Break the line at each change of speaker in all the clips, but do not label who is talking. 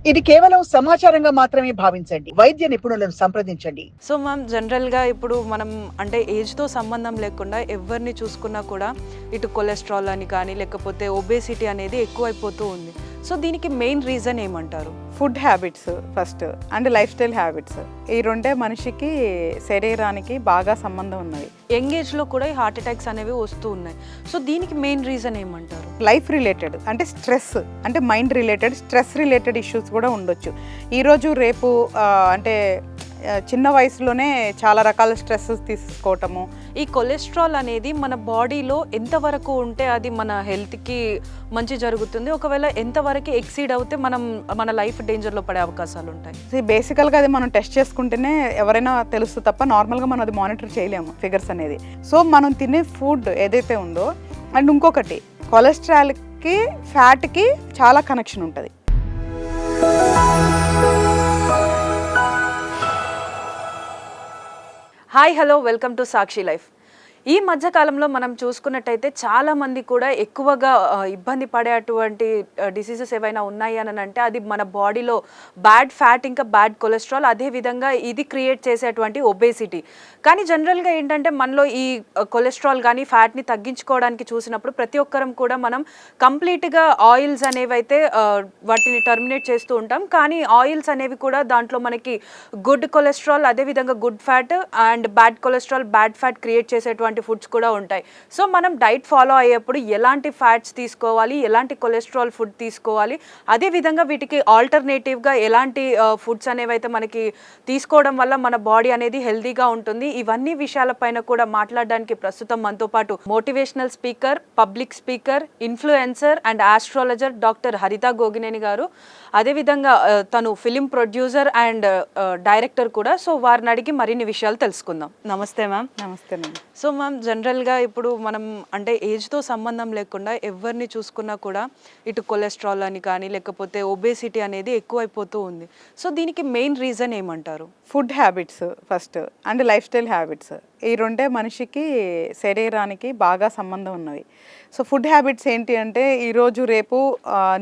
ఇది కేవలం సమాచారంగా మాత్రమే భావించండి. వైద్య నిపుణులను సంప్రదించండి.
సో మ్యామ్, జనరల్గా ఇప్పుడు మనం అంటే ఏజ్తో సంబంధం లేకుండా ఎవరిని చూసుకున్నా కూడా ఇటు కొలెస్ట్రాల్ అని కానీ లేకపోతే ఒబేసిటీ అనేది ఎక్కువైపోతూ ఉంది. సో దీనికి మెయిన్ రీజన్ ఏమంటారు?
Food habits first and life style habits, ఈ రెండే మనిషికి శరీరానికి బాగా సంబంధం ఉన్నది.
యంగ్ ఏజ్లో కూడా ఈ హార్ట్ అటాక్స్ అనేవి వస్తూ ఉన్నాయి. సో దీనికి మెయిన్ రీజన్ ఏమంటారు?
లైఫ్ రిలేటెడ్ అంటే స్ట్రెస్, అంటే mind related, stress related issues కూడా ఉండొచ్చు. ఈరోజు రేపు అంటే చిన్న వయసులోనే చాలా రకాల స్ట్రెస్ తీసుకోవటము.
ఈ కొలెస్ట్రాల్ అనేది మన బాడీలో ఎంతవరకు ఉంటే అది మన హెల్త్కి మంచి జరుగుతుంది, ఒకవేళ ఎంతవరకు ఎక్సీడ్ అవుతే మన లైఫ్ డేంజర్లో పడే అవకాశాలు ఉంటాయి?
బేసికల్గా అది మనం టెస్ట్ చేసుకుంటేనే ఎవరైనా తెలుస్తుంది తప్ప నార్మల్గా మనం అది మానిటర్ చేయలేము ఫిగర్స్ అనేది. సో మనం తినే ఫుడ్ ఏదైతే ఉందో, అండ్ ఇంకొకటి కొలెస్ట్రాల్కి ఫ్యాట్కి చాలా కనెక్షన్ ఉంటుంది.
Hi, hello, welcome to Sakshi life. ఈ మధ్యకాలంలో మనం చూసుకున్నట్టయితే చాలామంది కూడా ఎక్కువగా ఇబ్బంది పడేటువంటి డిసీజెస్ ఏవైనా ఉన్నాయి అని అంటే అది మన బాడీలో బ్యాడ్ ఫ్యాట్ ఇంకా బ్యాడ్ కొలెస్ట్రాల్, అదేవిధంగా ఇది క్రియేట్ చేసేటువంటి ఒబేసిటీ. కానీ జనరల్గా ఏంటంటే మనలో ఈ కొలెస్ట్రాల్ కానీ ఫ్యాట్ని తగ్గించుకోవడానికి చూసినప్పుడు ప్రతి ఒక్కరం కూడా మనం కంప్లీట్గా ఆయిల్స్ అనేవి అయితే వాటిని టర్మినేట్ చేస్తూ ఉంటాం. కానీ ఆయిల్స్ అనేవి కూడా దాంట్లో మనకి గుడ్ కొలెస్ట్రాల్, అదేవిధంగా good fat and bad cholesterol, bad fat create చేసేటువంటి ఫుడ్స్ కూడా ఉంటాయి. సో మనం డైట్ ఫాలో అయ్యేప్పుడు ఎలాంటి ఫ్యాట్స్ తీసుకోవాలి, ఎలాంటి కొలెస్ట్రాల్ ఫుడ్ తీసుకోవాలి, అదేవిధంగా వీటికి ఆల్టర్నేటివ్గా ఎలాంటి ఫుడ్స్ అనేవి అయితే మనకి తీసుకోవడం వల్ల మన బాడీ అనేది హెల్తీగా ఉంటుంది, ఇవన్నీ విషయాలపైన కూడా మాట్లాడడానికి ప్రస్తుతం మనతో పాటు motivational speaker, public speaker, influencer and astrologer doctor హరిత గోగినేని గారు, అదేవిధంగా తను ఫిలిం ప్రొడ్యూసర్ అండ్ డైరెక్టర్ కూడా. సో వారిని అడిగి మరిన్ని విషయాలు తెలుసుకుందాం. నమస్తే మ్యామ్.
నమస్తే.
సో మ్యామ్, జనరల్గా ఇప్పుడు మనం అంటే ఏజ్తో సంబంధం లేకుండా ఎవరిని చూసుకున్నా కూడా ఇటు కొలెస్ట్రాల్ అని కానీ లేకపోతే ఒబేసిటీ అనేది ఎక్కువైపోతూ ఉంది. సో దీనికి మెయిన్ రీజన్ ఏమంటారు?
Food habits first and life style habits, ఈ రెండే మనిషికి శరీరానికి బాగా సంబంధం ఉన్నవి. సో ఫుడ్ హ్యాబిట్స్ ఏంటి అంటే ఈరోజు రేపు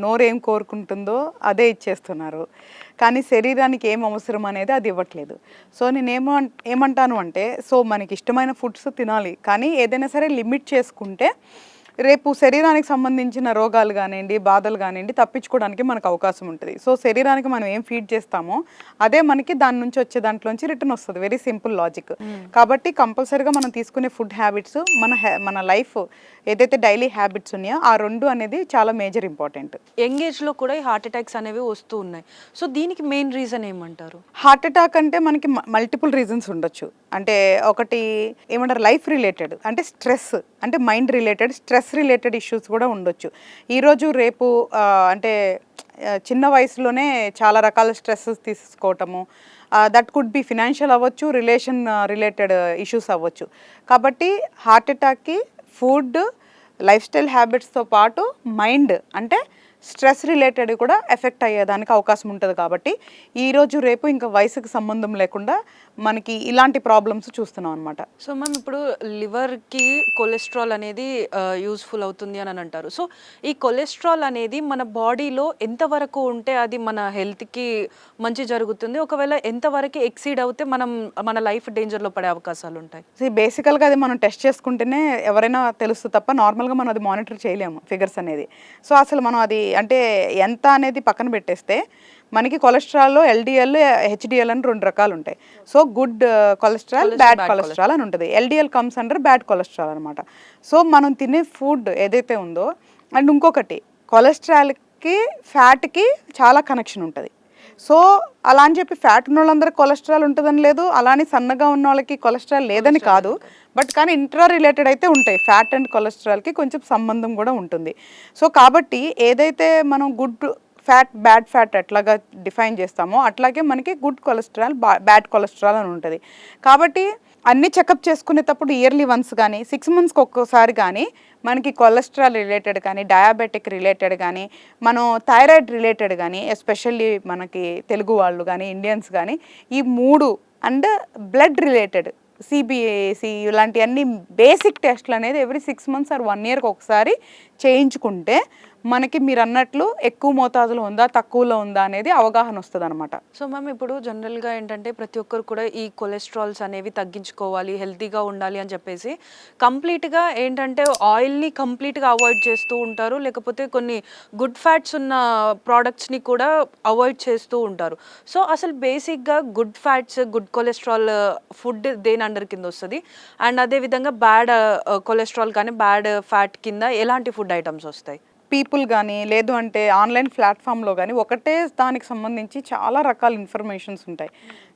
నోరేం కోరుకుంటుందో అదే ఇచ్చేస్తున్నారు, కానీ శరీరానికి ఏం అవసరం అనేది అది ఇవ్వట్లేదు. సో నేను ఏమంటాను అంటే, సో మనకి ఇష్టమైన ఫుడ్స్ తినాలి, కానీ ఏదైనా సరే లిమిట్ చేసుకుంటే రేపు శరీరానికి సంబంధించిన రోగాలు కానివ్వండి, బాధలు కానివ్వండి తప్పించుకోవడానికి మనకు అవకాశం ఉంటుంది. సో శరీరానికి మనం ఏం ఫీడ్ చేస్తామో అదే మనకి దాని నుంచి వచ్చే దాంట్లోంచి రిటర్న్ వస్తుంది. Very simple logic. కాబట్టి కంపల్సరీగా మనం తీసుకునే ఫుడ్ హ్యాబిట్స్, మన లైఫ్ ఏదైతే డైలీ హ్యాబిట్స్ ఉన్నాయో ఆ రెండు అనేది చాలా మేజర్ ఇంపార్టెంట్.
యంగ్ ఏజ్లో కూడా ఈ హార్ట్ అటాక్స్ అనేవి వస్తూ ఉన్నాయి. సో దీనికి మెయిన్ రీజన్ ఏమంటారు?
హార్ట్ అటాక్ అంటే మనకి మల్టిపుల్ రీజన్స్ ఉండొచ్చు. అంటే ఒకటి ఏమంటారు, లైఫ్ రిలేటెడ్ అంటే స్ట్రెస్, అంటే mind related, stress related issues కూడా ఉండొచ్చు. ఈరోజు రేపు అంటే చిన్న వయసులోనే చాలా రకాల స్ట్రెస్ తీసుకోవటము, దట్ కుడ్ బి ఫినాన్షియల్ అవ్వచ్చు, రిలేషన్ రిలేటెడ్ ఇష్యూస్ అవ్వచ్చు. కాబట్టి హార్ట్ అటాక్కి ఫుడ్, లైఫ్ స్టైల్ హ్యాబిట్స్తో పాటు మైండ్ అంటే స్ట్రెస్ రిలేటెడ్ కూడా ఎఫెక్ట్ అయ్యేదానికి అవకాశం ఉంటుంది. కాబట్టి ఈరోజు రేపు ఇంకా వయసుకు సంబంధం లేకుండా మనకి ఇలాంటి ప్రాబ్లమ్స్ చూస్తున్నాం అనమాట.
సో మ్యామ్, ఇప్పుడు లివర్కి కొలెస్ట్రాల్ అనేది యూస్ఫుల్ అవుతుంది అని అంటారు. సో ఈ కొలెస్ట్రాల్ అనేది మన బాడీలో ఎంతవరకు ఉంటే అది మన హెల్త్కి మంచి జరుగుతుంది, ఒకవేళ ఎంతవరకు ఎక్సీడ్ అవుతే మన లైఫ్ డేంజర్లో పడే అవకాశాలు ఉంటాయి?
బేసికల్గా అది మనం టెస్ట్ చేసుకుంటేనే ఎవరైనా తెలుస్తుంది తప్ప నార్మల్గా మనం అది మానిటర్ చేయలేము ఫిగర్స్ అనేది. సో అసలు మనం అది అంటే ఎంత అనేది పక్కన పెట్టేస్తే మనకి కొలెస్ట్రాల్లో ఎల్డిఎల్, హెచ్డిఎల్ అని రెండు రకాలు ఉంటాయి. So good cholesterol, bad cholesterol అని ఉంటుంది. LDL comes under bad cholesterol అనమాట. సో మనం తినే ఫుడ్ ఏదైతే ఉందో, అండ్ ఇంకొకటి కొలెస్ట్రాల్కి ఫ్యాట్కి చాలా కనెక్షన్ ఉంటుంది. సో అలా అని చెప్పి ఫ్యాట్ ఉన్న వాళ్ళందరికీ కొలెస్ట్రాల్ ఉంటుందని లేదు, అలానే సన్నగా ఉన్న వాళ్ళకి కొలెస్ట్రాల్ లేదని కాదు. బట్ కానీ ఇంట్రా రిలేటెడ్ అయితే ఉంటాయి. ఫ్యాట్ అండ్ కొలెస్ట్రాల్కి కొంచెం సంబంధం కూడా ఉంటుంది. సో కాబట్టి ఏదైతే మనం గుడ్ ఫ్యాట్, బ్యాడ్ ఫ్యాట్ ఎట్లాగా డిఫైన్ చేస్తామో అట్లాగే మనకి గుడ్ కొలెస్ట్రాల్, బ్యాడ్ కొలెస్ట్రాల్ అని ఉంటుంది. కాబట్టి అన్నీ చెకప్ చేసుకునేటప్పుడు ఇయర్లీ వన్స్ కానీ 6 monthsకి ఒక్కోసారి కానీ మనకి కొలెస్ట్రాల్ రిలేటెడ్ కానీ, డయాబెటిక్ రిలేటెడ్ కానీ, మనం థైరాయిడ్ రిలేటెడ్ కానీ, ఎస్పెషల్లీ మనకి తెలుగు వాళ్ళు కానీ, ఇండియన్స్ కానీ ఈ 3 అండ్ బ్లడ్ రిలేటెడ్ సిబిఏసి ఇలాంటి అన్ని బేసిక్ టెస్ట్లు అనేది ఎవ్రీ 6 months ఆర్ 1 yearకి ఒకసారి చేయించుకుంటే మనకి మీరు అన్నట్లు ఎక్కువ మోతాదులో ఉందా తక్కువలో ఉందా అనేది అవగాహన వస్తుంది అనమాట.
సో మ్యామ్ ఇప్పుడు జనరల్గా ఏంటంటే ప్రతి ఒక్కరు కూడా ఈ కొలెస్ట్రాల్స్ అనేవి తగ్గించుకోవాలి, హెల్తీగా ఉండాలి అని చెప్పేసి కంప్లీట్గా ఏంటంటే ఆయిల్ని కంప్లీట్గా అవాయిడ్ చేస్తూ ఉంటారు, లేకపోతే కొన్ని గుడ్ ఫ్యాట్స్ ఉన్న ప్రోడక్ట్స్ని కూడా అవాయిడ్ చేస్తూ ఉంటారు. సో అసలు బేసిక్గా good fats, good cholesterol food దేని అండర్ కింద వస్తుంది, అండ్ అదేవిధంగా బ్యాడ్ కొలెస్ట్రాల్ కానీ బ్యాడ్ ఫ్యాట్ కింద ఎలాంటి ఫుడ్ ఐటమ్స్ వస్తాయి?
పీపుల్ కానీ లేదు అంటే ఆన్లైన్ ప్లాట్ఫామ్లో కానీ ఒకటే దానికి సంబంధించి చాలా రకాల ఇన్ఫర్మేషన్స్ ఉంటాయి,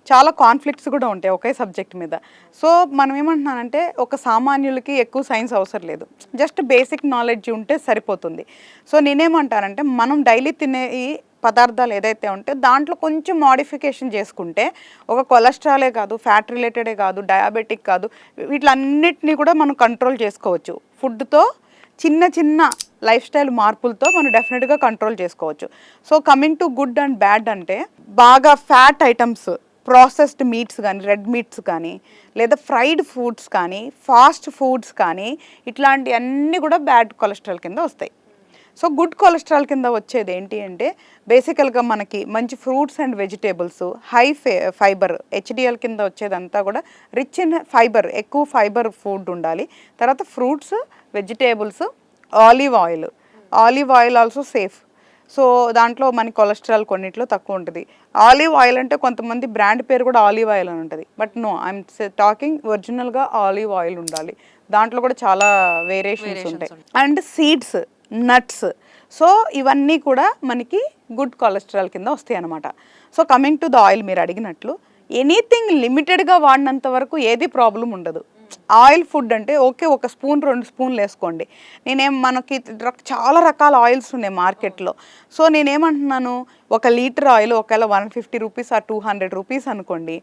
చాలా కాన్ఫ్లిక్ట్స్ కూడా ఉంటాయి ఒకే సబ్జెక్ట్ మీద. సో మనం ఏమంటున్నానంటే ఒక సామాన్యులకి ఎక్కువ సైన్స్ అవసరం లేదు, జస్ట్ బేసిక్ నాలెడ్జ్ ఉంటే సరిపోతుంది. సో నేనేమంటానంటే మనం డైలీ తినే ఈ పదార్థాలు ఏదైతే ఉంటే దాంట్లో కొంచెం మోడిఫికేషన్ చేసుకుంటే ఒక కొలెస్ట్రాలే కాదు, ఫ్యాట్ రిలేటెడే కాదు, డయాబెటిక్ కాదు, వీటిలన్నిటినీ కూడా మనం కంట్రోల్ చేసుకోవచ్చు. ఫుడ్తో చిన్న చిన్న లైఫ్ స్టైల్ మార్పులతో మనం డెఫినెట్గా కంట్రోల్ చేసుకోవచ్చు. So coming to good and bad అంటే బాగా ఫ్యాట్ ఐటమ్స్, ప్రాసెస్డ్ మీట్స్ కానీ, రెడ్ మీట్స్ కానీ, లేదా ఫ్రైడ్ ఫుడ్స్ కానీ, ఫాస్ట్ ఫుడ్స్ కానీ, ఇట్లాంటి అన్నీ కూడా బ్యాడ్ కొలెస్ట్రాల్ కింద వస్తాయి. సో గుడ్ కొలెస్ట్రాల్ కింద వచ్చేది ఏంటి అంటే బేసికల్గా మనకి మంచి fruits and vegetables, high fibre, HDL కింద వచ్చేదంతా కూడా రిచ్ ఇన్ ఫైబర్, ఎక్కువ ఫైబర్ ఫుడ్ ఉండాలి. తర్వాత fruits, vegetables, olive oil also safe. So దాంట్లో మన కొలెస్ట్రాల్ కొన్నిట్లో తక్కువ ఉంటుంది. ఆలివ్ ఆయిల్ అంటే కొంతమంది బ్రాండ్ పేరు కూడా ఆలివ్ ఆయిల్ అని ఉంటుంది, బట్ నో, ఐఎమ్ టాకింగ్ ఒరిజినల్గా ఆలివ్ ఆయిల్ ఉండాలి. దాంట్లో కూడా చాలా వేరియేషన్స్ ఉంటాయి. అండ్ సీడ్స్, నట్స్, సో ఇవన్నీ కూడా మనకి గుడ్ కొలెస్ట్రాల్ కింద వస్తాయి అన్నమాట. So coming to the oil, మీరు అడిగినట్లు ఎనీథింగ్ లిమిటెడ్గా వాడినంత వరకు ఏది ప్రాబ్లం ఉండదు. ఆయిల్ ఫుడ్ అంటే ఓకే, ఒక స్పూన్ 2 స్పూన్లు వేసుకోండి. మనకి చాలా రకాల ఆయిల్స్ ఉన్నాయి మార్కెట్లో. సో నేనేమంటున్నాను, 1 లీటర్ ఆయిల్ ఒకవేళ 150 రూపీస్ ఆ 200 రూపీస్ అనుకోండి,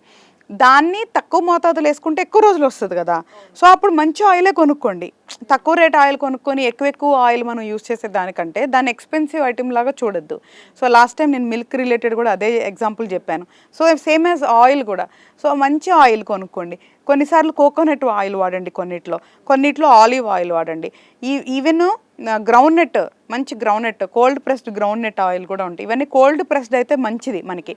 దాన్ని తక్కువ మోతాదులు వేసుకుంటే ఎక్కువ రోజులు వస్తుంది కదా. సో అప్పుడు మంచి ఆయిలే కొనుక్కోండి. తక్కువ రేట్ ఆయిల్ కొనుక్కొని ఎక్కువ ఆయిల్ మనం యూస్ చేసే దానికంటే దాన్ని ఎక్స్పెన్సివ్ ఐటమ్ లాగా చూడొద్దు. సో లాస్ట్ టైం నేను మిల్క్ రిలేటెడ్ కూడా అదే ఎగ్జాంపుల్ చెప్పాను. సో సేమ్ యాజ్ ఆయిల్ కూడా, సో మంచి ఆయిల్ కొనుక్కోండి. కొన్నిసార్లు కోకోనట్ ఆయిల్ వాడండి, కొన్నిట్లో ఆలివ్ ఆయిల్ వాడండి. ఈవెన్ గ్రౌండ్నట్, మంచి groundnut, cold pressed groundnut oil కూడా ఉంటాయి. ఇవన్నీ కోల్డ్ ప్రెస్డ్ అయితే మంచిది. మనకి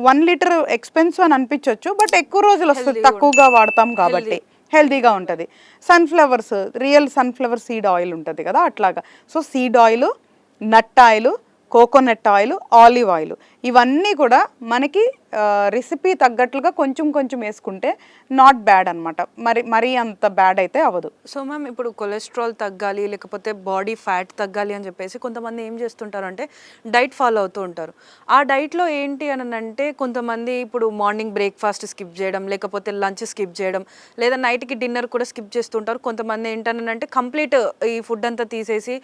1 లీటర్ ఎక్స్పెన్సివ్ అని అనిపించవచ్చు, బట్ ఎక్కువ రోజులు వస్తుంది, తక్కువగా వాడతాం కాబట్టి హెల్తీగా ఉంటుంది. Sunflowers, real sunflower seed oil ఉంటుంది కదా, అట్లాగా. So seed oil, nut oil, coconut oil, olive oil, ఇవన్నీ కూడా మనకి రెసిపీ తగ్గట్లుగా కొంచెం కొంచెం వేసుకుంటే నాట్ బ్యాడ్ అనమాట. మరీ అంత బ్యాడ్ అయితే అవ్వదు.
సో మ్యామ్ ఇప్పుడు కొలెస్ట్రాల్ తగ్గాలి, లేకపోతే బాడీ ఫ్యాట్ తగ్గాలి అని చెప్పేసి కొంతమంది ఏం చేస్తుంటారు అంటే డైట్ ఫాలో అవుతూ ఉంటారు. ఆ డైట్లో ఏంటి అని అంటే కొంతమంది ఇప్పుడు మార్నింగ్ బ్రేక్ఫాస్ట్ స్కిప్ చేయడం, లేకపోతే లంచ్ స్కిప్ చేయడం, లేదా నైట్కి డిన్నర్ కూడా స్కిప్ చేస్తుంటారు. కొంతమంది ఏంటనంటే కంప్లీట్ ఈ ఫుడ్ అంతా తీసేసి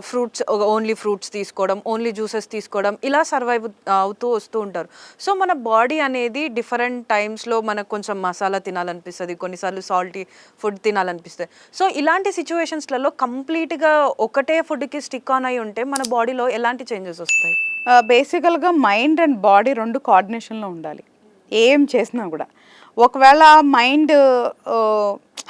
ఫ్రూట్స్, ఓన్లీ ఫ్రూట్స్ తీసుకోవడం, ఓన్లీ జ్యూసెస్ తీసుకోవడం, ఇలా సర్వైవ్ అవుతూ వస్తూ ఉంటారు. సో మన బాడీ అనేది డిఫరెంట్ టైమ్స్లో మనకు కొంచెం మసాలా తినాలనిపిస్తుంది, కొన్నిసార్లు సాల్టీ ఫుడ్ తినాలనిపిస్తుంది. సో ఇలాంటి సిచ్యువేషన్స్లలో కంప్లీట్గా ఒకటే ఫుడ్కి స్టిక్ ఆన్ అయి ఉంటే మన బాడీలో ఎలాంటి చేంజెస్ వస్తాయి?
బేసికల్గా మైండ్ అండ్ బాడీ 2 కోఆర్డినేషన్లో ఉండాలి ఏం చేసినా కూడా. ఒకవేళ మైండ్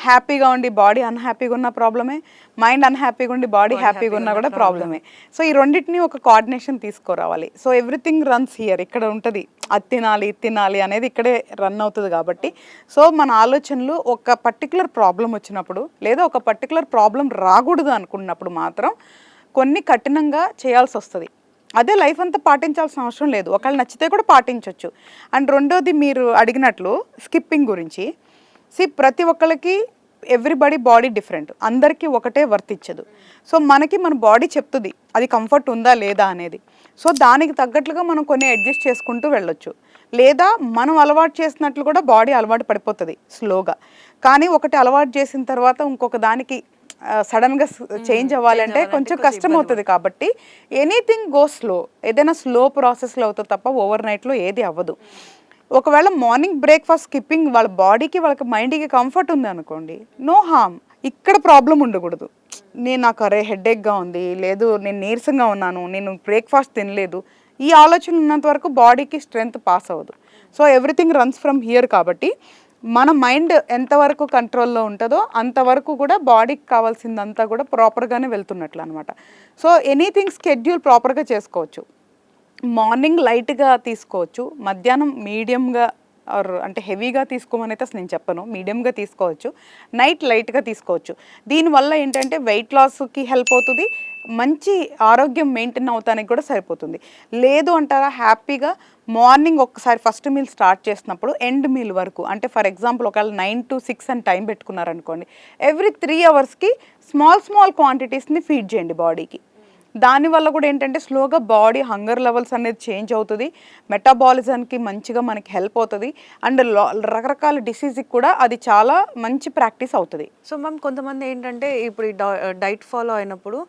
హ్యాపీగా ఉండి బాడీ అన్హ్యాపీగా ఉన్న ప్రాబ్లమే, మైండ్ అన్హ్యాపీగా ఉండి బాడీ హ్యాపీగా ఉన్నా కూడా ప్రాబ్లమే. సో ఈ రెండింటిని ఒక కోఆర్డినేషన్ తీసుకురావాలి. సో ఎవ్రీథింగ్ రన్స్ హియర్, ఇక్కడ ఉంటుంది. అది తినాలి, ఇది తినాలి అనేది ఇక్కడే రన్ అవుతుంది కాబట్టి, సో మన ఆలోచనలు ఒక పర్టికులర్ ప్రాబ్లం వచ్చినప్పుడు, లేదా ఒక పర్టికులర్ ప్రాబ్లం రాకూడదు అనుకున్నప్పుడు మాత్రం కొన్ని కఠినంగా చేయాల్సి వస్తుంది. అదే లైఫ్ అంతా పాటించాల్సిన అవసరం లేదు, ఒకవేళ నచ్చితే కూడా పాటించవచ్చు. అండ్ రెండోది మీరు అడిగినట్లు స్కిప్పింగ్ గురించి, ప్రతి ఒక్కరికి ఎవ్రీబడి బాడీ డిఫరెంట్, అందరికీ ఒకటే వర్తించదు. సో మనకి మన బాడీ చెప్తుంది అది కంఫర్ట్ ఉందా లేదా అనేది. సో దానికి తగ్గట్లుగా మనం కొన్ని అడ్జస్ట్ చేసుకుంటూ వెళ్ళొచ్చు, లేదా మనం అలవాటు చేసినట్లు కూడా బాడీ అలవాటు పడిపోతుంది స్లోగా. కానీ ఒకటి అలవాటు చేసిన తర్వాత ఇంకొక దానికి సడన్గా చేంజ్ అవ్వాలంటే కొంచెం కష్టం అవుతుంది. కాబట్టి ఎనీథింగ్ గో స్లో, ఏదైనా స్లో ప్రాసెస్లో అవుతుంది తప్ప ఓవర్ నైట్లో ఏది అవ్వదు. ఒకవేళ మార్నింగ్ బ్రేక్ఫాస్ట్ స్కిప్పింగ్ వాళ్ళ బాడీకి వాళ్ళకి మైండ్కి కంఫర్ట్ ఉంది అనుకోండి, నో హార్మ్. ఇక్కడ ప్రాబ్లం ఉండకూడదు. నాకు హెడేక్గా ఉంది, లేదు నేను నీరసంగా ఉన్నాను, నేను బ్రేక్ఫాస్ట్ తినలేదు, ఈ ఆలోచన ఉన్నంత వరకు బాడీకి స్ట్రెంగ్త్ పాస్ అవ్వదు. So everything runs from here కాబట్టి మన మైండ్ ఎంతవరకు కంట్రోల్లో ఉంటుందో అంతవరకు కూడా బాడీకి కావాల్సిందంతా కూడా ప్రాపర్గానే వెళ్తున్నట్లు అనమాట. సో ఎనీథింగ్ స్కెడ్యూల్ ప్రాపర్గా చేసుకోవచ్చు. మార్నింగ్ లైట్గా తీసుకోవచ్చు, మధ్యాహ్నం మీడియంగా అంటే హెవీగా తీసుకోమని అయితే అసలు నేను చెప్పను, మీడియంగా తీసుకోవచ్చు, నైట్ లైట్గా తీసుకోవచ్చు. దీనివల్ల ఏంటంటే వెయిట్ లాస్కి హెల్ప్ అవుతుంది, మంచి ఆరోగ్యం మెయింటైన్ అవుతానికి కూడా సరిపోతుంది. లేదు అంటారా, హ్యాపీగా మార్నింగ్ ఒక్కసారి ఫస్ట్ మీల్ స్టార్ట్ చేసినప్పుడు ఎండ్ మీల్ వరకు, అంటే ఫర్ ఎగ్జాంపుల్ ఒకవేళ 9 to 6 అని టైం పెట్టుకున్నారనుకోండి, ఎవ్రీ 3 hours స్మాల్ క్వాంటిటీస్ని ఫీడ్ చేయండి బాడీకి. దానివల్ల కూడా ఏంటంటే స్లోగా బాడీ హంగర్ లెవెల్స్ అనేది చేంజ్ అవుతుంది, మెటాబాలిజంకి మంచిగా మనకి హెల్ప్ అవుతుంది, అండ్ రకరకాల డిసీజ్కి కూడా అది చాలా మంచి ప్రాక్టీస్ అవుతుంది.
సో మ్యామ్ కొంతమంది ఏంటంటే ఇప్పుడు ఈ డైట్ ఫాలో అయినప్పుడు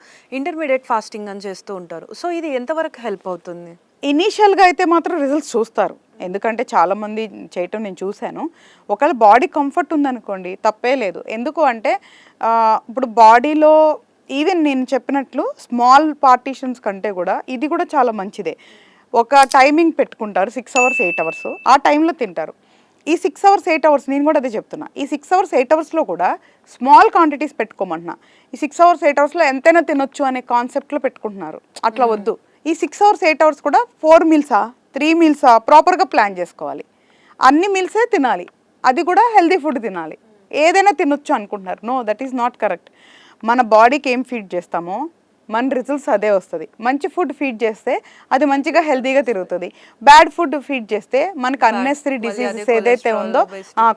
ఇంటర్మీడియట్ ఫాస్టింగ్ అని చేస్తూ ఉంటారు. సో ఇది ఎంతవరకు హెల్ప్ అవుతుంది?
ఇనీషియల్గా అయితే మాత్రం రిజల్ట్స్ చూస్తారు, ఎందుకంటే చాలామంది చేయటం నేను చూశాను. ఒకవేళ బాడీ కంఫర్ట్ ఉందనుకోండి తప్పే లేదు. ఎందుకు అంటే ఇప్పుడు బాడీలో ఈవెన్ నేను చెప్పినట్లు స్మాల్ పార్టీషన్స్ కంటే కూడా ఇది కూడా చాలా మంచిదే. ఒక టైమింగ్ పెట్టుకుంటారు 6 hours 8 hours, ఆ టైంలో తింటారు. ఈ 6 hours 8 hours నేను కూడా అదే చెప్తున్నా, ఈ 6 hours 8 hoursలో కూడా స్మాల్ క్వాంటిటీస్ పెట్టుకోమంటున్నా. ఈ 6 hours 8 hoursలో ఎంతైనా తినొచ్చు అనే కాన్సెప్ట్లో పెట్టుకుంటున్నారు, అట్లా వద్దు. ఈ 6 hours 8 hours కూడా 4 mealsా 3 mealsా ప్రాపర్గా ప్లాన్ చేసుకోవాలి. అన్ని మీల్సే తినాలి, అది కూడా హెల్దీ ఫుడ్ తినాలి. ఏదైనా తినొచ్చు అనుకుంటున్నారు, no, that is not correct. మన బాడీకి ఏం ఫీడ్ చేస్తామో మన రిజల్ట్స్ అదే వస్తుంది. మంచి ఫుడ్ ఫీడ్ చేస్తే అది మంచిగా హెల్తీగా తిరుగుతుంది, బ్యాడ్ ఫుడ్ ఫీడ్ చేస్తే మనకు అన్నెసరీ డిసీజెస్ ఏదైతే ఉందో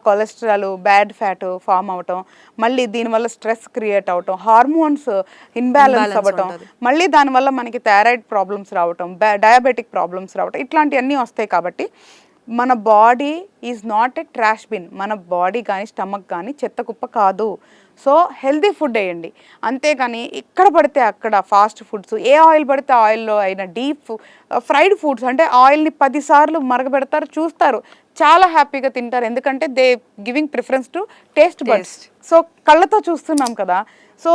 కొలెస్ట్రాల్, బ్యాడ్ ఫ్యాట్ ఫామ్ అవటం, మళ్ళీ దీనివల్ల స్ట్రెస్ క్రియేట్ అవటం, హార్మోన్స్ ఇన్బ్యాలెన్స్ అవ్వటం, మళ్ళీ దానివల్ల మనకి థైరాయిడ్ ప్రాబ్లమ్స్ రావటం, డయాబెటిక్ ప్రాబ్లమ్స్ రావటం, ఇట్లాంటివన్నీ వస్తాయి. కాబట్టి మన body is not a trash bin, మన బాడీ కానీ స్టమక్ కానీ చెత్త కుప్ప కాదు. సో హెల్దీ ఫుడ్ వేయండి, అంతేగాని ఎక్కడ పడితే అక్కడ ఫాస్ట్ ఫుడ్స్, ఏ ఆయిల్ పడితే ఆయిల్లో అయినా డీప్ ఫ్రైడ్ ఫుడ్స్, అంటే ఆయిల్ని 10 సార్లు మరగబెడతారు, చూస్తారు, చాలా హ్యాపీగా తింటారు, ఎందుకంటే they giving preference to taste buds. So కళ్ళతో చూస్తున్నాం కదా, సో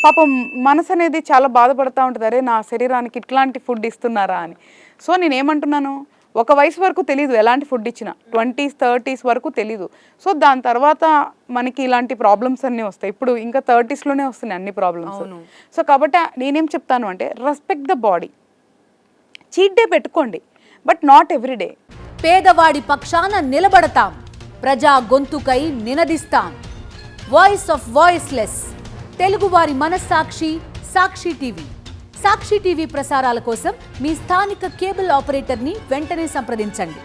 పాపం మనసు అనేది చాలా బాధపడుతూ ఉంటుంది, అరే నా శరీరానికి ఇట్లాంటి ఫుడ్ ఇస్తున్నారా అని. సో నేనేమంటున్నాను, ఒక వయసు వరకు తెలీదు ఎలాంటి ఫుడ్ ఇచ్చినా, 20s 30s వరకు తెలీదు. సో దాని తర్వాత మనకి ఇలాంటి ప్రాబ్లమ్స్ అన్నీ వస్తాయి. ఇప్పుడు ఇంకా 30sలోనే వస్తున్నాయి అన్ని ప్రాబ్లమ్స్. సో కాబట్టి నేనేం చెప్తాను అంటే, respect the body. Cheat day పెట్టుకోండి, బట్ నాట్ ఎవ్రీడే.
పేదవాడి పక్షాన నిలబడతాం, ప్రజా గొంతుకై నినదిస్తాం. వాయిస్ ఆఫ్ వాయిస్లెస్, తెలుగువారి మనస్సాక్షి, సాక్షి టీవీ. సాక్షి టీవీ ప్రసారాల కోసం మీ స్థానిక కేబుల్ ఆపరేటర్ని వెంటనే సంప్రదించండి.